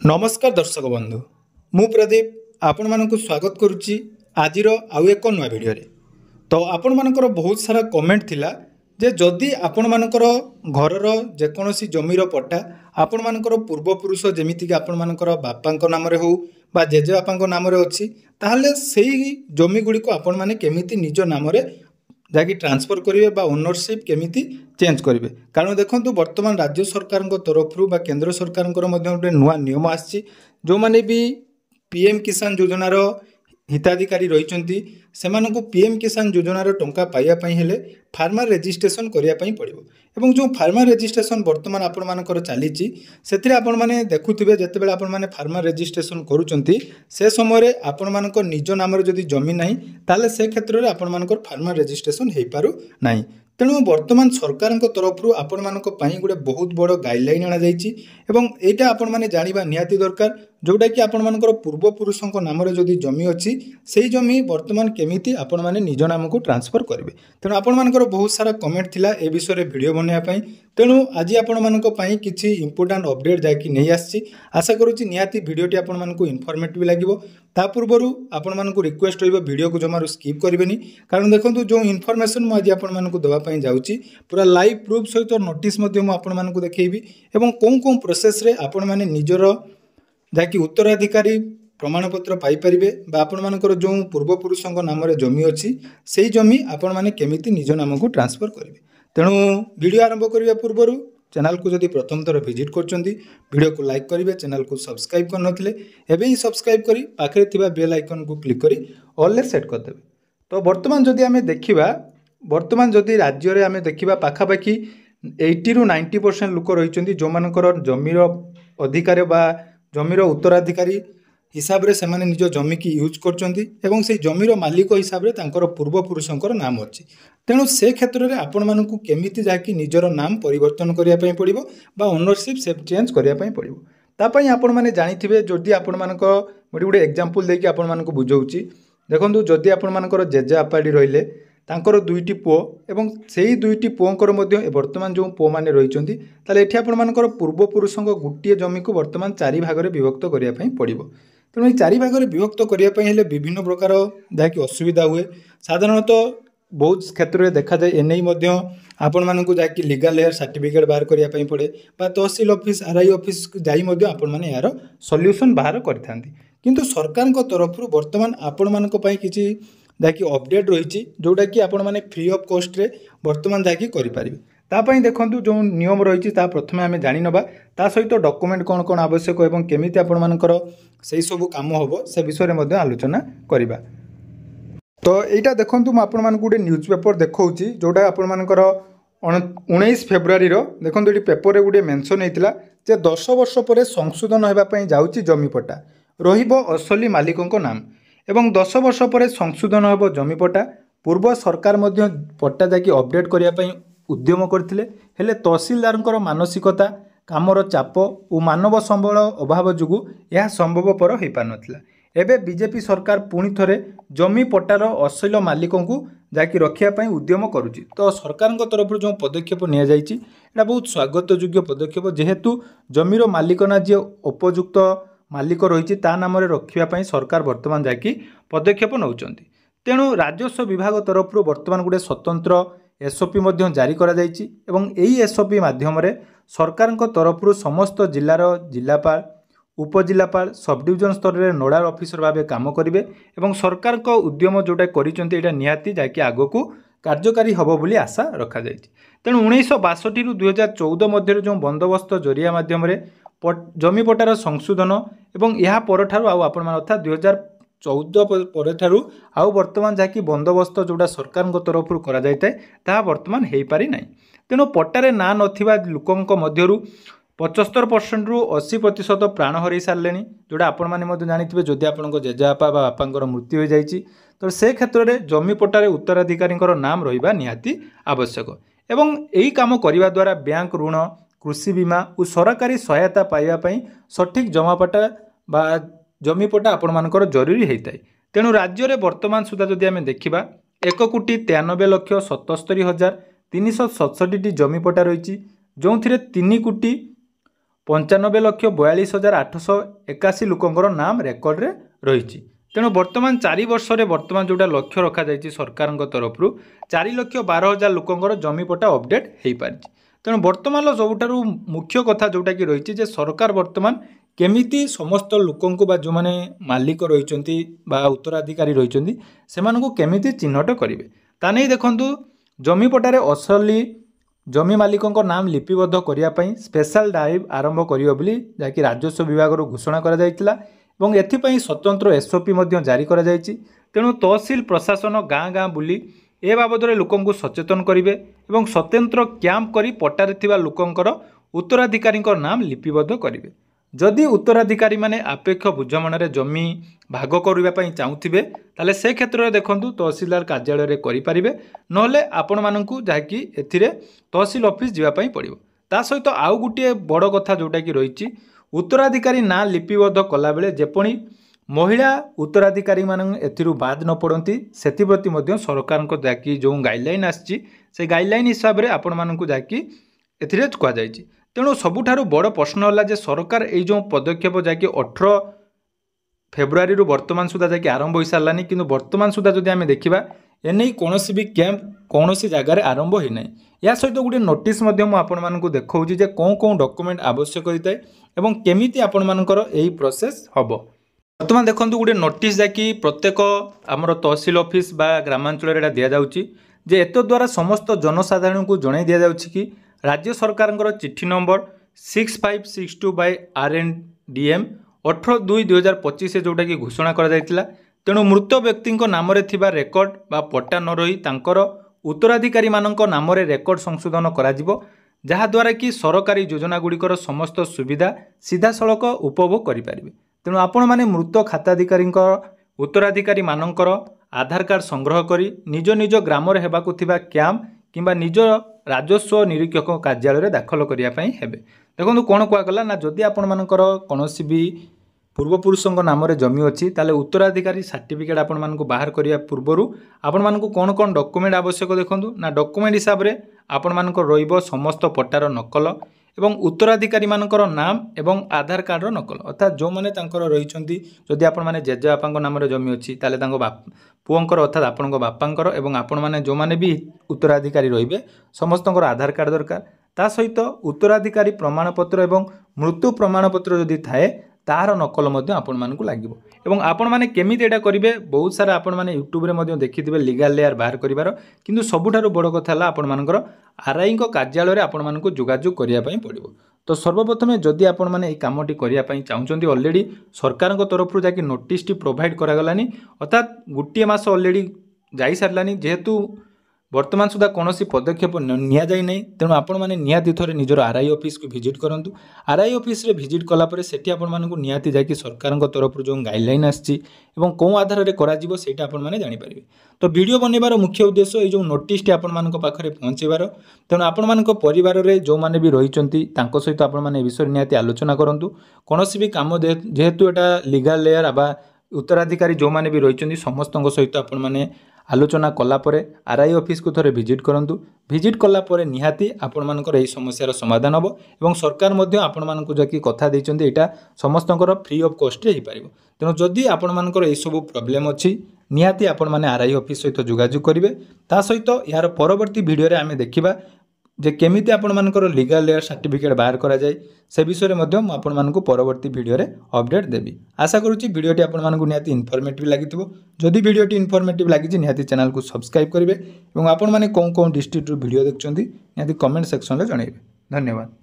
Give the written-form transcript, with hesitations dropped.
नमस्कार दर्शक बंधु मु प्रदीप आपण मानक स्वागत करुच्ची आजिर आउ एक नुआ भिडियो तो आपण मानकर बहुत सारा कमेंट थिला जे जदि आपण मानकर घरर जेकोसी जमीर पट्टा आपण मानकर पूर्वपुरुष जेमितिक आपण मानकर बापांक नाम रे हो बा जेजे बापांक नाम रे अछि ताहले सेही जमी गुडी को आपण माने केमिति निज नाम रे जाकि ट्रांसफर करेंगे बा ओनरशिप केमिति चेंज करेंगे कारण देखो वर्तमान राज्य सरकार तरफ केंद्र सरकार गोटे नुआ नियम आसी जो माने भी पीएम किसान योजनार हिताधिकारी रही से पीएम किसान योजनार टंका पाइबापी हेले फार्मर रेजिस्ट्रेशन करने पड़ो एवं जो फार्मर रेजिस्ट्रेशन वर्तमान आपण मानकर चली से आपण मैंने देखुवे जिते आपण मैंने फार्मर रेजिस्ट्रेशन करुँच से समय आपण मानक निज नाम जदि जमी ना ताले से क्षेत्र में आपण मानकर फार्मर रेजिस्ट्रेशन हो पारु ना तेणु वर्तमान सरकार तरफ आपण मानक गोटे बहुत बड़ गाइडलाइन आना एवं यहाँ आपण मैंने जाना निहाती दरकार जोटा कि आपण मानकर पूर्वपुरुषों नाम जदि जमी अच्छी से जमी वर्तमान केमिति आपण माने निज नाम को ट्रांसफर करेंगे तेणु आपण मानकर बहुत सारा कमेंट थिला ए विषय में वीडियो बनाइबा तेणु आज आपण मानक पई किछि इंपोर्टेंट अपडेट जाकि नहीं आछि आशा करूछि निहाती वीडियोटी आपण मानक इनफॉर्मेटिव लागिवो ता पूर्वरु आपण मानक रिक्वेस्ट होइबो वीडियो को जमारू स्किप करिवेनी कारण देखंतु जो इनफॉरमेशन मु आज आपण मानक देबा पई जाउछि पूरा लाइव प्रूफ सहित नोटिस मध्ये मु आपण मानक देखैबी एवं कोन प्रोसेस रे आपण माने निजर जाकि उत्तराधिकारी प्रमाणपत्र पाइपर आपण मानकर जो पूर्वपुरुषों नाम जमी अच्छी से जमी आपण मैंने केमिति निज नाम को ट्रांसफर करेंगे तेणु वीडियो आरंभ करने पूर्व चैनल को जदि प्रथम थर विजिट कर लाइक करेंगे चैनल को सब्सक्राइब करनथिले एबे ही सब्सक्राइब करी पाखरे थिबा बेल आइकन को क्लिक करी ऑल ले सेट करदेवे तो वर्तमान जदि आमे देखिबा वर्तमान जदि राज्य रे आमे देखिबा पाखापाखी 80 ରୁ 90% लोक रही जो मानकर जमीर अधिकार बा जमीर उत्तराधिकारी हिसाब रे सेमाने निज जमी की यूज करछंती से जमीर मालिक हिसाब रे तांकर पूर्वपुरुषंकर नाम अच्छी तेणु से क्षेत्र में आपण मानकु केमिति जाकि निजर नाम परिवर्तन करिया पई पड़िबो बा ओनरशिप से चेंज करिया पई पड़िबो तापई आपण माने जानिथिबे जदि आपण मानक गोटे एग्जांपल देकी आपण मानकु बुझौची देखंतु जदि आपण मानकर जेजे आपाडी रहिले तांकर दुईटी पुओ एवं सेही दुईटी पुओंकर मध्य वर्तमान जो पुओ माने रहिचंती ताले एठी आपण मानकर पूर्वपुरुषंक गुटिए जमी को वर्तमान 4 भाग रे विभक्त करिया पई पड़िबो तेणु ये 4 भाग रे विभक्त करिया पई हेले विभिन्न प्रकार जाकि असुविधा हुए साधारणतः बहुत क्षेत्र में देखा जाए एने आपण मानकु जाकि लीगल हेयर सर्टिफिकेट बाहर करिया पई पड़े बा तहसील ऑफिस आरआई ऑफिस जाई मध्य आपण माने यार सॉल्यूशन बाहर करथांती किंतु सरकार को तरफ वर्तमान आपण मानक पई किछि जाकि अपडेट रही जोटा कि आपण माने फ्री ऑफ कॉस्ट रे वर्तमान जाकि करि परिबे तापई देखंतु जो नियम रही प्रथमे आमे जानि नबा ता सहित डॉक्यूमेंट कोन कोन आवश्यक एवं केमिति आपण मानकर सेही सब काम होबो से विषय रे मध्ये आलोचना करिबा तो एटा देखंतु म आपण मानकु गोटे न्यूज पेपर देखौची जोटा आपण मानकर 19 फेब्रुआरी रो देखंतु एटी पेपर रे गोटे मेंशन हेतिला जे 10 वर्ष परे संशोधन हेबा पई जाउची जमीपट्टा रहिबो असली मालिकंक नाम एवं 10 वर्ष पर संशोधन हेब जमीपट्टा पूर्व सरकार मध्य पट्टा जाकि अपडेट करिया पई उद्यम करथिले हेले तहसीलदारंकर मानसिकता कामर चाप और मानव संबल अभाव जुगु यह संभवपर हो पार नथिला एबे बीजेपी सरकार पुणी थरे जमी पट्टार असल मालिकों को जाकि रखिया पई उद्यम करुची तो सरकार तरफ जो पदक्षेप निया जायछि एटा बहुत स्वागत योग्य पदक्षेप जेहेतु जमीर मालिकना जे उपयुक्त मालिक रही नाम रखापी सरकार वर्तमान जाकि पदक्षेप नौकरी तेणु राजस्व विभाग तरफ वर्तमान गोटे स्वतंत्र एसओपी जारी करा जायछि एवं एही एसओपी माध्यम सरकार तरफ समस्त जिलार जिलापाल उपजिलापाल सब डिविजन स्तर में नोडाल ऑफिसर भाव काम करेंगे एवं सरकार को उद्यम जोटा कर निहाती जाकि आग को कार्यकारी हम बोली आशा रखा जायछि तेणु 1962 ରୁ 2014 मध्य जो बंदोबस्त जरिया माध्यम जमी पट्टार संशोधन एवं यह परठारु आउ आपण मान अर्थात 2014 परठारु आउ वर्तमान जाकि बंदोबस्त जोड़ा सरकार तरफ करा जायताय ताहा वर्तमान हेई पारि नाही तेणु पट्टारे ना नथिबा लोकंक मध्यरु 75% रु 80% प्राण हरई सारे जोड़ा आपण मैंने जानिथिबे जदि आपनको जेजेबापा बा बापांकर मृत्यु हो जाइछि तो से क्षेत्र में जमी पट्टारे उत्तराधिकारी नाम रहिबा निहाती आवश्यक एवं यही काम करने द्वारा बैंक ऋण कृषि बीमा और सरकारी सहायता पाइबापी सठिक जमापट्टा बा जमीपट्टा आपण मानकर जरूरी होता है तेणु राज्य में वर्तमान सुधा जदि आम देखा 1,93,77,367 जमीपट्टा रही जो 3,00,00,000 95,42,881 लोकंर नाम रेकर्ड रे रही। तेणु बर्तमान 4 वर्ष बर्तमान जोटा लक्ष्य रखा जाइए सरकार तरफ 4,12,000 लोकंर जमीपटा अपडेट हो पारि। तेणु बर्तमान सबुठारु मुख्य कथा जोटा कि रही सरकार बर्तमान केमिति समस्त लोकंकु बा जो माने मालिक रही उत्तराधिकारी रही से केमिति चिन्हट करेंगे ता नहीं देखंतु जमीपटारे असली जमी मालिकों नाम लिपिबद्ध करने स्पेशल ड्राइव आरंभ करियो बोली जाकि राजस्व विभाग घोषणा करा जायतिला एवं एथिपाई स्वतंत्र एसओपी जारी करा जायछि। तेणु तहसिल प्रशासन गाँ गाँ बुली ए बाबद लोकंकु सचेतन करेंगे और स्वतंत्र कैंप करी पट्टारे थिबा लोकंकर उत्तराधिकारी नाम लिपिबद्ध करेंगे। जदि उत्तराधिकारी माने आपेक्ष बुझमणारे जमी भाग करने चाहूथिबे ताले से क्षेत्र में देखंतु तहसीलदार कार्यालय रे करि परिबे नहले आपण मानकु जाकि एथिरे तहसील ऑफिस जीवापाई पड़िबो। ता सहित आउ गुटिए बड़ कथा जोटा कि रही उत्तराधिकारी ना लिपिबद्ध कला बेले जेपणी महिला उत्तराधिकारी मान एथिरु बाद न पड़ती सेतिप्रति मध्य सरकार जाकि जो गाइडलाइन आछि से गाइडलाइन हिसाब से आपण मानकु जाकि एथिरे कुआ जायछि। तेणु सबुठारु बड़ प्रश्न है जे सरकार ये जो पदक्षेप जैकि 18 फेब्रुआरी वर्तमान सुधा जाकि आरंभ हो सारानी कि वर्तमान सुधा जदि आम देखा एने कौन भी कैंप कौन सी जगार आरंभ होना या सहित गोटे नोटिस आपको देखा जे कौन कौन डॉक्यूमेंट आवश्यक होता है और केमिति आपण मानकर यही प्रोसेस हम बर्तमान देखो गोटे नोटिस जैकि प्रत्येक आमर तहसील ऑफिस बा ग्रामांचल दि जाऊँगी जे एत द्वारा समस्त जनसाधारण को जन दि जाऊँगी कि राज्य सरकार चिट्ठी नंबर 6562/RNDM 18/2/2025 जोटा कि घोषणा करा जायतिला। तेणु मृत व्यक्ति नाम रेकर्ड बा पट्टा न रही तांकर उत्तराधिकारी मानक नाम रेकर्ड संशोधन करा जिवो जहाद्वारा कि सरकारी योजना गुड़िकर समस्त सुविधा सीधा सड़क उपभोग करें। तेणु आपण मैंने मृत खाताधिकारी उत्तराधिकारी मानकर आधार कार्ड संग्रह करी निज निज ग्राम हेबाकु थिबा कैंप किंबा निज राजस्व निरीक्षक कार्यालय दाखल करने हेबे। देखो कौन कहगला ना जदि आपण मानकर कौन भी पूर्वपुरुषों नाम जमी अच्छी ताले उत्तराधिकारी सर्टिफिकेट आपण मानकु बाहर करिया पूर्वरु आपण मानकु कौन कौन डॉक्यूमेंट आवश्यक देखंतु ना डॉक्यूमेंट हिसाब रे आपण मानकर रहिबो समस्त पट्टार नकल एवं उत्तराधिकारी मानकर नाम एवं आधार कार्ड नकल अर्थात जो माने तांकर रहिचंती जदि आपण माने जेजेबापांको नाम जमी अच्छी ताले तांको पुओंकर अर्थात आपणको बापांकर एवं आपण माने जो माने भी उत्तराधिकारी रहिबे समस्तंकर आधार कार्ड दरकार ता सहित उत्तराधिकारी प्रमाणपत्र एवं मृत्यु प्रमाणपत्र जदि थाए तार नकल आपण मानकु लागिबो एवं आपण माने केमिति एटा करिवे बहुत सारा आपण माने यूट्यूब रे मध्ये देखिथिबे लीगल लेयर बाहर करिवार किंतु सबुठारु बड़ कथा ला आपण मानकर आरआई को कार्यालय रे आपण मानकु जोगाजोग करिया पई पड़िबो। तो सर्वप्रथम जदि आपण माने ए कामटी करिया पई चाहुचंती ऑलरेडी सरकार तरफ जाकि नोटिस टी प्रोवाइड करा गलानी अर्थात गोटे मास ऑलरेडी जाई सारलानी जेहेतु वर्तमान सुधा कौन पदक्षेप निया जाई नहीं तेणु आपण मैंने निहाती थोड़े निजर आरआई ऑफिस को विजिट करूँ। आरआई ऑफिस रे विजिट कलापर सेठी आपण मानकु निहाती जाकि सरकार तरफ जो गाइडलाइन आछि एवं कौ आधार रे करा जिवो सेटा आपण माने जानि परिबे। तो वीडियो बनैबार मुख्य उद्देश्य ये जो नोटिस टी आपण मानक पाखरे पहुँचेबार तेणु आपण मानक परिवार रे जो माने भी रहिचंती तांको सहित आपण माने ए विषय निहाती आलोचना करंतु कौन भी काम जेहेतु एटा लीगल लेयर बा उत्तराधिकारी जो माने भी रहिचंती समस्तଙ୍କ सहित आपण माने आलोचना कलापर आरआई ऑफिस को थोड़े विजिट करूँ। विजिट कलापर निहाती आपण मानकर एही समस्यार समाधान हम और सरकार मध्य आपण मानकु जाकि कथा देइचंती एटा समस्तंकर फ्री ऑफ कॉस्ट रे हो पारिबो। तेणु जदि आपण मानकर एही सब प्रॉब्लम अछि निहाती आपण माने आरआई ऑफिस सहित जोगाजोग करिवे। ता सहित यार परवर्ती वीडियो रे आमे देखिबा जे केमिति आपण मानकर लीगल लेयर सर्टिफिकेट बाहर करा जाय से विषय में आपण मानकु परवर्ती वीडियो रे अपडेट देबी। आशा करूची वीडियोटी आपण मानकु निहाती इनफॉर्मेटिव लागिथिबो। जदि वीडियोटी इनफॉर्मेटिव लागि निहाती चैनल को सब्सक्राइब करिवे और आपण माने कोन कोन डिस्ट्रिक्ट वीडियो देखचंती निहाती कमेंट सेक्शन रे जणाइबे। धन्यवाद।